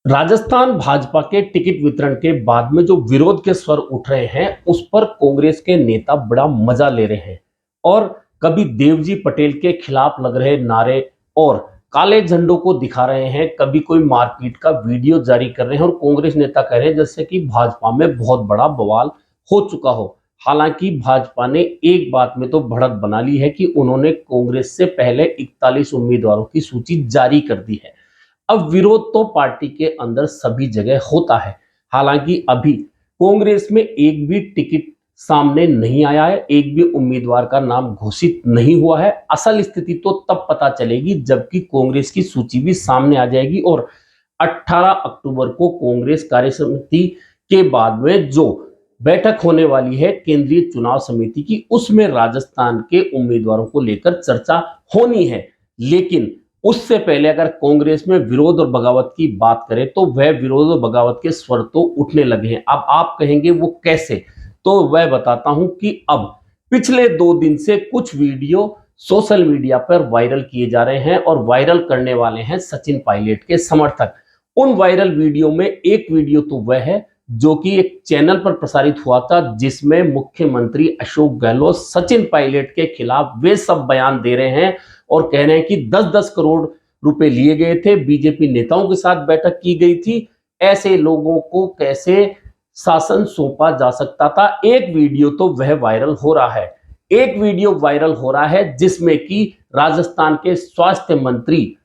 राजस्थान भाजपा के टिकट वितरण के बाद में जो विरोध के स्वर उठ रहे हैं उस पर कांग्रेस के नेता बड़ा मजा ले रहे हैं और कभी देवजी पटेल के खिलाफ लग रहे नारे और काले झंडों को दिखा रहे हैं, कभी कोई मारपीट का वीडियो जारी कर रहे हैं और कांग्रेस नेता कह रहे हैं जैसे कि भाजपा में बहुत बड़ा बवाल हो चुका हो। हालांकि भाजपा ने एक बात में तो बढ़त बना ली है कि उन्होंने कांग्रेस से पहले 41 उम्मीदवारों की सूची जारी कर दी है। अब विरोध तो पार्टी के अंदर सभी जगह होता है। हालांकि अभी कांग्रेस में एक भी टिकट सामने नहीं आया है, एक भी उम्मीदवार का नाम घोषित नहीं हुआ है। असल स्थिति तो तब पता चलेगी जबकि कांग्रेस की सूची भी सामने आ जाएगी और 18 अक्टूबर को कांग्रेस कार्यसमिति के बाद में जो बैठक होने वाली है केंद्रीय चुनाव समिति की, उसमें राजस्थान के उम्मीदवारों को लेकर चर्चा होनी है। लेकिन उससे पहले अगर कांग्रेस में विरोध और बगावत की बात करें तो वह विरोध और बगावत के स्वर तो उठने लगे हैं। अब आप कहेंगे वो कैसे, तो वह बताता हूं कि अब पिछले 2 दिन से कुछ वीडियो सोशल मीडिया पर वायरल किए जा रहे हैं और वायरल करने वाले हैं सचिन पायलट के समर्थक। उन वायरल वीडियो में एक वीडियो तो वह है जो कि एक चैनल पर प्रसारित हुआ था जिसमें मुख्यमंत्री अशोक गहलोत सचिन पायलट के खिलाफ वे सब बयान दे रहे हैं और कह रहे हैं कि 10-10 करोड़ रुपए लिए गए थे, बीजेपी नेताओं के साथ बैठक की गई थी, ऐसे लोगों को कैसे शासन सौंपा जा सकता था। एक वीडियो तो वह वायरल हो रहा है, एक वीडियो वायरल हो रहा है जिसमें कि राजस्थान के स्वास्थ्य मंत्री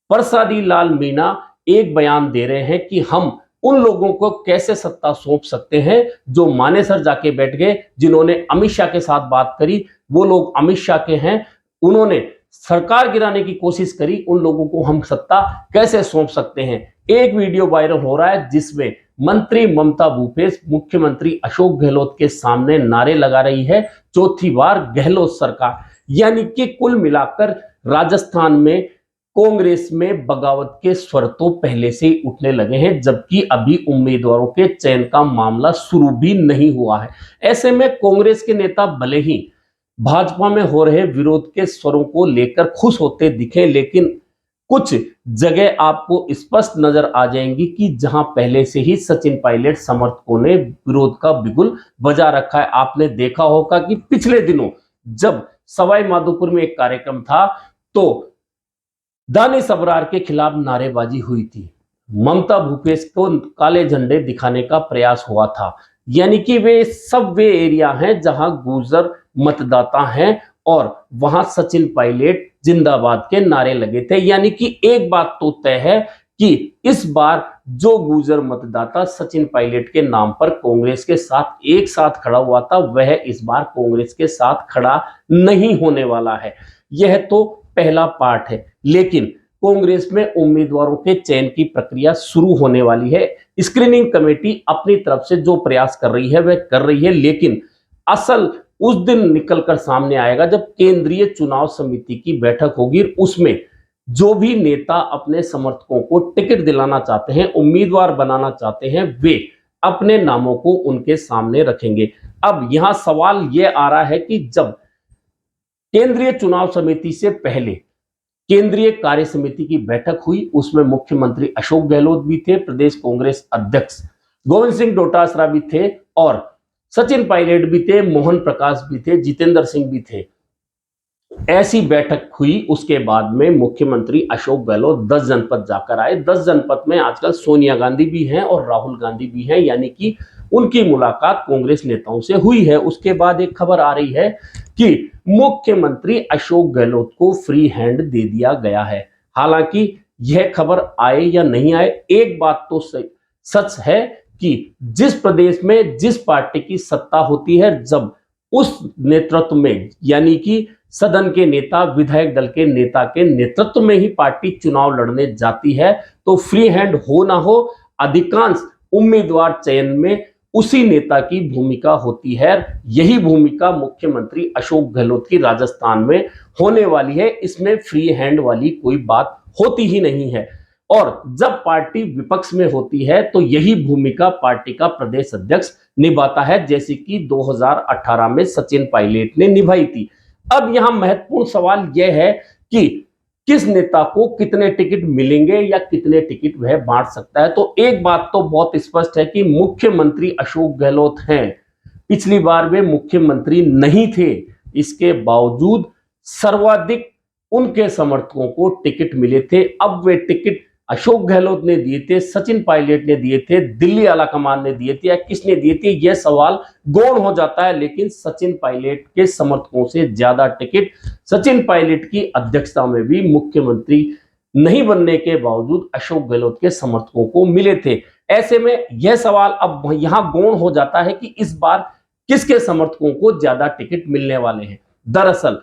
परसादी लाल मीणा एक बयान दे रहे हैं कि हम उन लोगों को कैसे सत्ता सौंप सकते हैं जो मानेसर जाके बैठ गए, जिन्होंने अमित शाह के साथ बात करी, वो लोग अमित शाह के हैं, उन्होंने सरकार गिराने की कोशिश करी, उन लोगों को हम सत्ता कैसे सौंप सकते हैं। एक वीडियो वायरल हो रहा है जिसमें मंत्री ममता भूपेश मुख्यमंत्री अशोक गहलोत के सामने नारे लगा रही है, चौथी बार गहलोत सरकार। यानी कि कुल मिलाकर राजस्थान में कांग्रेस में बगावत के स्वर तो पहले से ही उठने लगे हैं, जबकि अभी उम्मीदवारों के चयन का मामला शुरू भी नहीं हुआ है। ऐसे में कांग्रेस के नेता भले ही भाजपा में हो रहे विरोध के स्वरों को लेकर खुश होते दिखे, लेकिन कुछ जगह आपको स्पष्ट नजर आ जाएंगी कि जहां पहले से ही सचिन पायलट समर्थकों ने विरोध का बिगुल बजा रखा है। आपने देखा होगा कि पिछले दिनों जब सवाई माधोपुर में एक कार्यक्रम था तो दानिश अबरार के खिलाफ नारेबाजी हुई थी, ममता भूपेश को काले झंडे दिखाने का प्रयास हुआ था। यानी कि वे एरिया हैं जहां गुर्जर मतदाता हैं और वहां सचिन पायलट जिंदाबाद के नारे लगे थे। यानी कि एक बात तो तय है कि इस बार जो गुर्जर मतदाता सचिन पायलट के नाम पर कांग्रेस के साथ एक साथ खड़ा हुआ था वह इस बार कांग्रेस के साथ खड़ा नहीं होने वाला है। यह तो पहला पार्ट है। लेकिन कांग्रेस में उम्मीदवारों के चयन की प्रक्रिया शुरू होने वाली है। स्क्रीनिंग कमेटी अपनी तरफ से जो प्रयास कर रही है वह कर रही है, लेकिन असल उस दिन निकलकर सामने आएगा जब केंद्रीय चुनाव समिति की बैठक होगी। उसमें जो भी नेता अपने समर्थकों को टिकट दिलाना चाहते हैं, उम्मीदवार बनाना चाहते हैं, वे अपने नामों को उनके सामने रखेंगे। अब यहां सवाल यह आ रहा है कि जब केंद्रीय चुनाव समिति से पहले केंद्रीय कार्य समिति की बैठक हुई, उसमें मुख्यमंत्री अशोक गहलोत भी थे, प्रदेश कांग्रेस अध्यक्ष गोविंद सिंह डोटासरा भी थे और सचिन पायलट भी थे, मोहन प्रकाश भी थे, जितेंद्र सिंह भी थे। ऐसी बैठक हुई, उसके बाद में मुख्यमंत्री अशोक गहलोत 10 जनपद जाकर आए। 10 जनपद में आजकल सोनिया गांधी भी हैं और राहुल गांधी भी हैं, यानी कि उनकी मुलाकात कांग्रेस नेताओं से हुई है। उसके बाद एक खबर आ रही है कि मुख्यमंत्री अशोक गहलोत को फ्री हैंड दे दिया गया है। हालांकि यह खबर आए या नहीं आए, एक बात तो सच है कि जिस प्रदेश में जिस पार्टी की सत्ता होती है, जब उस नेतृत्व में यानी कि सदन के नेता विधायक दल के नेता के नेतृत्व में ही पार्टी चुनाव लड़ने जाती है, तो फ्री हैंड हो ना हो अधिकांश उम्मीदवार चयन में उसी नेता की भूमिका होती है। यही भूमिका मुख्यमंत्री अशोक गहलोत की राजस्थान में होने वाली है। इसमें फ्री हैंड वाली कोई बात होती ही नहीं है। और जब पार्टी विपक्ष में होती है तो यही भूमिका पार्टी का प्रदेश अध्यक्ष निभाता है, जैसे कि 2018 में सचिन पायलट ने निभाई थी। अब यहां महत्वपूर्ण सवाल यह है कि किस नेता को कितने टिकट मिलेंगे या कितने टिकट वह बांट सकता है। तो एक बात तो बहुत स्पष्ट है कि मुख्यमंत्री अशोक गहलोत हैं। पिछली बार वे मुख्यमंत्री नहीं थे, इसके बावजूद सर्वाधिक उनके समर्थकों को टिकट मिले थे। अब वे टिकट अशोक गहलोत ने दिए थे, सचिन पायलट ने दिए थे, दिल्ली आलाकमान ने दिए थे, या किसने दिए थे यह सवाल गौण हो जाता है। लेकिन सचिन पायलट के समर्थकों से ज्यादा टिकट सचिन पायलट की अध्यक्षता में भी मुख्यमंत्री नहीं बनने के बावजूद अशोक गहलोत के समर्थकों को मिले थे। ऐसे में यह सवाल अब यहां गौण हो जाता है कि इस बार किसके समर्थकों को ज्यादा टिकट मिलने वाले हैं। दरअसल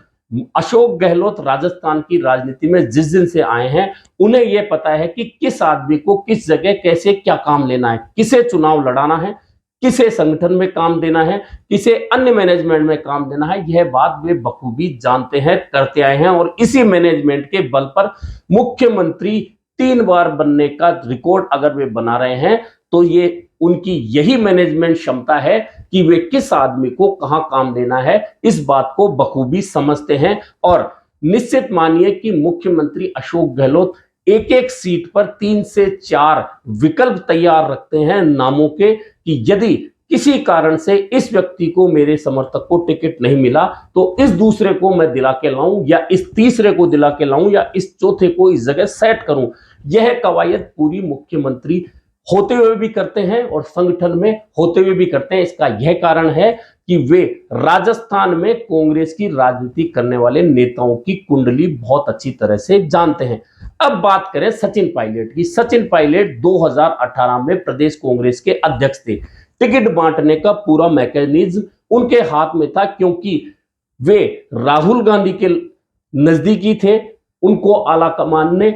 अशोक गहलोत राजस्थान की राजनीति में जिस दिन से आए हैं, उन्हें यह पता है कि किस आदमी को किस जगह कैसे क्या काम लेना है, किसे चुनाव लड़ाना है, किसे संगठन में काम देना है, किसे अन्य मैनेजमेंट में काम देना है। यह बात वे बखूबी जानते हैं, करते आए हैं, और इसी मैनेजमेंट के बल पर मुख्यमंत्री 3 बार बनने का रिकॉर्ड अगर वे बना रहे हैं, तो ये उनकी यही मैनेजमेंट क्षमता है कि वे किस आदमी को कहां काम देना है, इस बात को बखूबी समझते हैं। और निश्चित मानिए कि मुख्यमंत्री अशोक गहलोत एक एक सीट पर 3 से 4 विकल्प तैयार रखते हैं नामों के, कि यदि किसी कारण से इस व्यक्ति को, मेरे समर्थक को टिकट नहीं मिला, तो इस दूसरे को मैं दिला के लाऊं, या इस तीसरे को दिला के लाऊं, या इस चौथे को इस जगह सेट करूं। यह कवायद पूरी मुख्यमंत्री होते हुए भी करते हैं और संगठन में होते हुए भी करते हैं। इसका यह कारण है कि वे राजस्थान में कांग्रेस की राजनीति करने वाले नेताओं की कुंडली बहुत अच्छी तरह से जानते हैं। अब बात करें सचिन पायलट की। सचिन पायलट 2018 में प्रदेश कांग्रेस के अध्यक्ष थे। टिकट बांटने का पूरा मैकेनिज्म उनके हाथ में था, क्योंकि वे राहुल गांधी के नजदीकी थे। उनको आलाकमान ने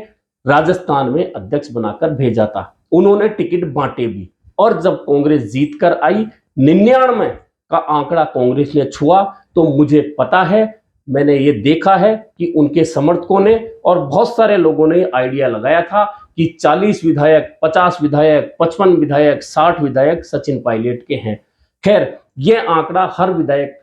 राजस्थान में अध्यक्ष बनाकर भेजा था। उन्होंने टिकट बांटे भी, और जब कांग्रेस जीत कर आई, 99 का आंकड़ा कांग्रेस ने छुआ, तो मुझे पता है, मैंने ये देखा है कि उनके समर्थकों ने और बहुत सारे लोगों ने आइडिया लगाया था कि 40 विधायक, 50 विधायक, 55 विधायक, 60 विधायक सचिन पायलट के हैं। खैर, यह आंकड़ा हर विधायक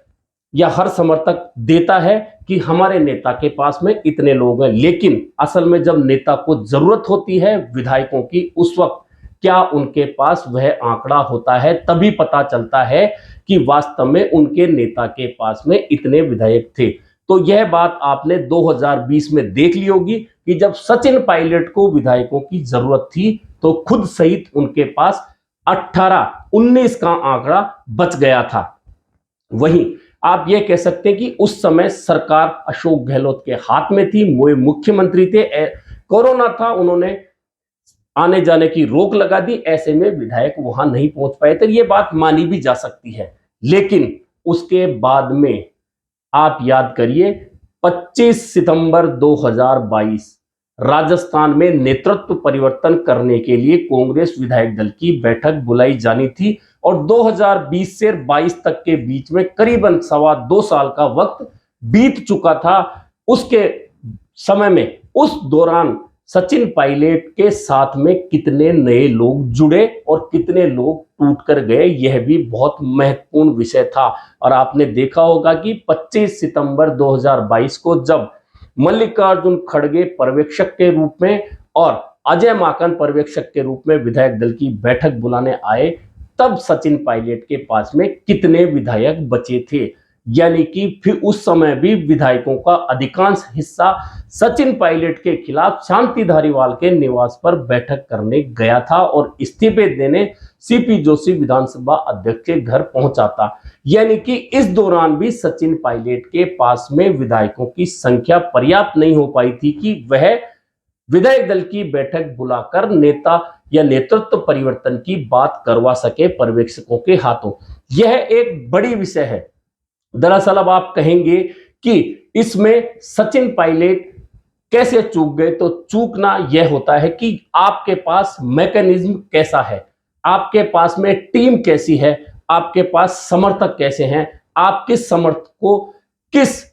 या हर समर्थक देता है कि हमारे नेता के पास में इतने लोग हैं, लेकिन असल में जब नेता को जरूरत होती है विधायकों की, उस वक्त क्या उनके पास वह आंकड़ा होता है? तभी पता चलता है कि वास्तव में उनके नेता के पास में इतने विधायक थे। तो यह बात आपने 2020 में देख ली होगी कि जब सचिन पायलट को विधायकों की जरूरत थी, तो खुद सहित उनके पास 18-19 का आंकड़ा बच गया था। वहीं आप यह कह सकते हैं कि उस समय सरकार अशोक गहलोत के हाथ में थी, वो मुख्यमंत्री थे, कोरोना था, उन्होंने आने जाने की रोक लगा दी, ऐसे में विधायक वहां नहीं पहुंच पाए थे। ये बात मानी भी जा सकती है। लेकिन उसके बाद में आप याद करिए, 25 सितंबर 2022 राजस्थान में नेतृत्व परिवर्तन करने के लिए कांग्रेस विधायक दल की बैठक बुलाई जानी थी, और 2020 से 22 तक के बीच में करीबन 2.25 साल का वक्त बीत चुका था। उसके समय में, उस दौरान सचिन पायलट के साथ में कितने नए लोग जुड़े और कितने लोग टूट कर गए, यह भी बहुत महत्वपूर्ण विषय था। और आपने देखा होगा कि 25 सितंबर 2022 को जब मल्लिकार्जुन खड़गे पर्यवेक्षक के रूप में और अजय माकन पर्यवेक्षक के रूप में विधायक दल की बैठक बुलाने आए, तब सचिन पायलट के पास में कितने विधायक बचे थे। यानी कि फिर उस समय भी विधायकों का अधिकांश हिस्सा सचिन पायलट के खिलाफ शांति धारीवाल के निवास पर बैठक करने गया था और इस्तीफे देने सीपी जोशी विधानसभा अध्यक्ष के घर पहुंचा था। यानी कि इस दौरान भी सचिन पायलट के पास में विधायकों की संख्या पर्याप्त नहीं हो पाई थी कि वह विधायक दल की बैठक बुलाकर नेता या नेतृत्व परिवर्तन की बात करवा सके पर्यवेक्षकों के हाथों। यह एक बड़ी विषय है। दरअसल अब आप कहेंगे कि इसमें सचिन पायलट कैसे चूक गए, तो चूकना यह होता है कि आपके पास मैकेनिज्म कैसा है, आपके पास में टीम कैसी है, आपके पास समर्थक कैसे हैं, आप किस समर्थक को किस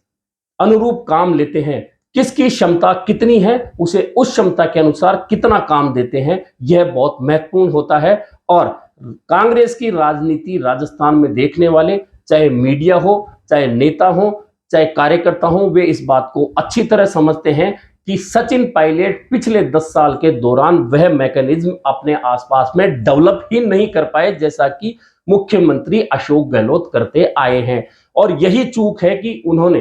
अनुरूप काम लेते हैं, किसकी क्षमता कितनी है, उसे उस क्षमता के अनुसार कितना काम देते हैं, यह बहुत महत्वपूर्ण होता है। और कांग्रेस की राजनीति राजस्थान में देखने वाले, चाहे मीडिया हो, चाहे नेता हो, चाहे कार्यकर्ता हो, वे इस बात को अच्छी तरह समझते हैं कि सचिन पायलट पिछले 10 साल के दौरान वह मैकेनिज्म अपने आसपास में डेवलप ही नहीं कर पाए जैसा कि मुख्यमंत्री अशोक गहलोत करते आए हैं। और यही चूक है कि उन्होंने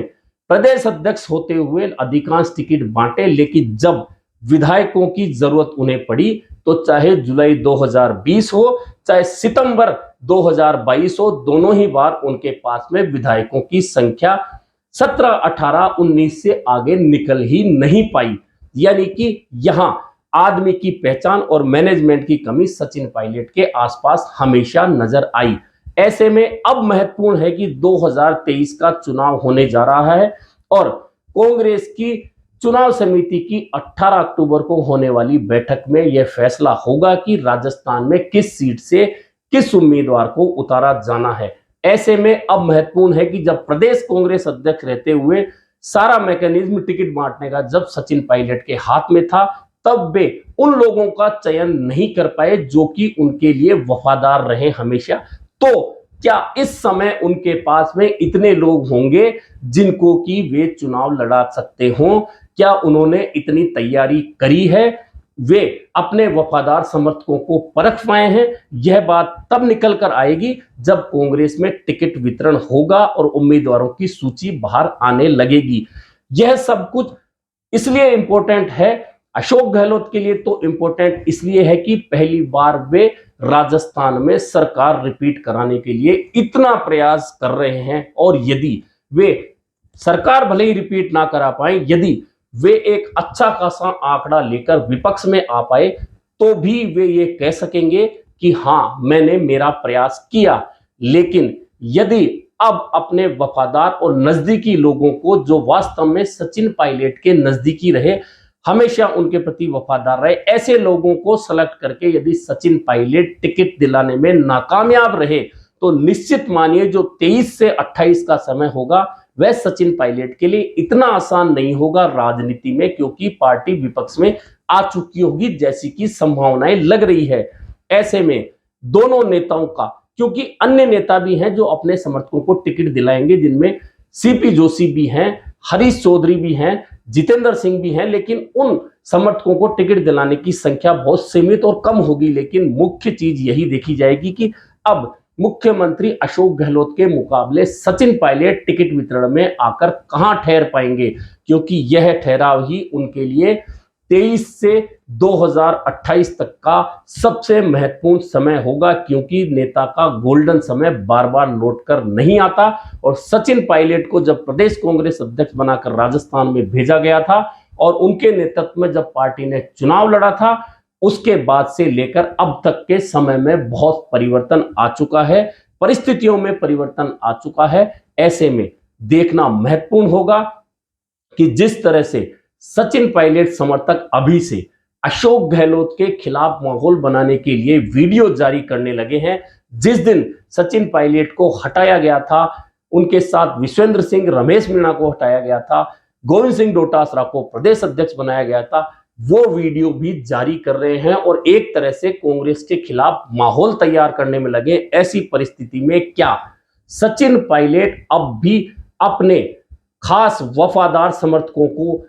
प्रदेश अध्यक्ष होते हुए अधिकांश टिकट बांटे, लेकिन जब विधायकों की जरूरत उन्हें पड़ी तो चाहे जुलाई 2020 हो चाहे सितंबर 2022 हो, दोनों ही बार उनके पास में विधायकों की संख्या 17, 18, 19 से आगे निकल ही नहीं पाई। यानी कि यहां आदमी की पहचान और मैनेजमेंट की कमी सचिन पायलट के आसपास हमेशा नजर आई। ऐसे में अब महत्वपूर्ण है कि 2023 का चुनाव होने जा रहा है और कांग्रेस की चुनाव समिति की 18 अक्टूबर को होने वाली बैठक में यह फैसला होगा कि राजस्थान में किस सीट से किस उम्मीदवार को उतारा जाना है। ऐसे में अब महत्वपूर्ण है कि जब प्रदेश कांग्रेस अध्यक्ष रहते हुए सारा मैकेनिज्म टिकट बांटने का जब सचिन पायलट के हाथ में था, तब वे उन लोगों का चयन नहीं कर पाए जो कि उनके लिए वफादार रहे हमेशा। तो क्या इस समय उनके पास में इतने लोग होंगे जिनको कि वे चुनाव लड़ा सकते हों? क्या उन्होंने इतनी तैयारी करी है? वे अपने वफादार समर्थकों को परख पाए हैं? यह बात तब निकल कर आएगी जब कांग्रेस में टिकट वितरण होगा और उम्मीदवारों की सूची बाहर आने लगेगी। यह सब कुछ इसलिए इंपॉर्टेंट है, अशोक गहलोत के लिए तो इंपॉर्टेंट इसलिए है कि पहली बार वे राजस्थान में सरकार रिपीट कराने के लिए इतना प्रयास कर रहे हैं। और यदि वे सरकार भले ही रिपीट ना करा पाए, यदि वे एक अच्छा खासा आंकड़ा लेकर विपक्ष में आ पाए, तो भी वे ये कह सकेंगे कि हां मैंने मेरा प्रयास किया। लेकिन यदि अब अपने वफादार और नजदीकी लोगों को, जो वास्तव में सचिन पायलट के नजदीकी रहे, हमेशा उनके प्रति वफादार रहे, ऐसे लोगों को सेलेक्ट करके यदि सचिन पायलट टिकट दिलाने में नाकामयाब रहे, तो निश्चित मानिए जो 23 से 28 का समय होगा वह सचिन पायलट के लिए इतना आसान नहीं होगा राजनीति में, क्योंकि पार्टी विपक्ष में आ चुकी होगी जैसी कि संभावनाएं लग रही है। ऐसे में दोनों नेताओं का, क्योंकि अन्य नेता भी हैं जो अपने समर्थकों को टिकट दिलाएंगे, जिनमें सीपी जोशी भी हैं, हरीश चौधरी भी हैं, जितेंद्र सिंह भी हैं, लेकिन उन समर्थकों को टिकट दिलाने की संख्या बहुत सीमित और कम होगी। लेकिन मुख्य चीज यही देखी जाएगी कि अब मुख्यमंत्री अशोक गहलोत के मुकाबले सचिन पायलट टिकट वितरण में आकर कहां ठहर पाएंगे, क्योंकि यह ठहराव ही उनके लिए 23 से 2028 तक का सबसे महत्वपूर्ण समय होगा, क्योंकि नेता का गोल्डन समय बार बार लौट कर नहीं आता। और सचिन पायलट को जब प्रदेश कांग्रेस अध्यक्ष बनाकर राजस्थान में भेजा गया था और उनके नेतृत्व में जब पार्टी ने चुनाव लड़ा था, उसके बाद से लेकर अब तक के समय में बहुत परिवर्तन आ चुका है, परिस्थितियों में परिवर्तन आ चुका है। ऐसे में देखना महत्वपूर्ण होगा कि जिस तरह से सचिन पायलट समर्थक अभी से अशोक गहलोत के खिलाफ माहौल बनाने के लिए वीडियो जारी करने लगे हैं। जिस दिन सचिन पायलट को हटाया गया था, उनके साथ विश्वेंद्र सिंह, रमेश मीणा को हटाया गया था, गोविंद सिंह डोटासरा को प्रदेश अध्यक्ष बनाया गया था, वो वीडियो भी जारी कर रहे हैं और एक तरह से कांग्रेस के खिलाफ माहौल तैयार करने में लगे। ऐसी परिस्थिति में क्या सचिन पायलट अब भी अपने खास वफादार समर्थकों को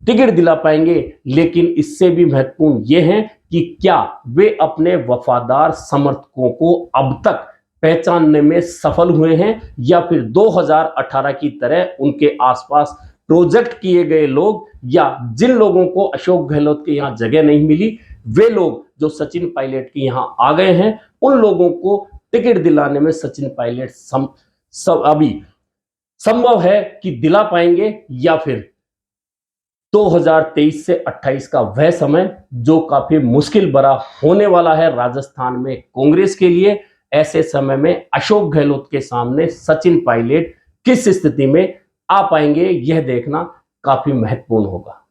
टिकट दिला पाएंगे? लेकिन इससे भी महत्वपूर्ण यह है कि क्या वे अपने वफादार समर्थकों को अब तक पहचानने में सफल हुए हैं, या फिर 2018 की तरह उनके आसपास प्रोजेक्ट किए गए लोग, या जिन लोगों को अशोक गहलोत के यहां जगह नहीं मिली, वे लोग जो सचिन पायलट के यहां आ गए हैं, उन लोगों को टिकट दिलाने में सचिन पायलट अभी संभव है कि दिला पाएंगे, या फिर 2023 से 28 का वह समय जो काफी मुश्किल भरा होने वाला है राजस्थान में कांग्रेस के लिए। ऐसे समय में अशोक गहलोत के सामने सचिन पायलट किस स्थिति में आ पाएंगे, यह देखना काफी महत्वपूर्ण होगा।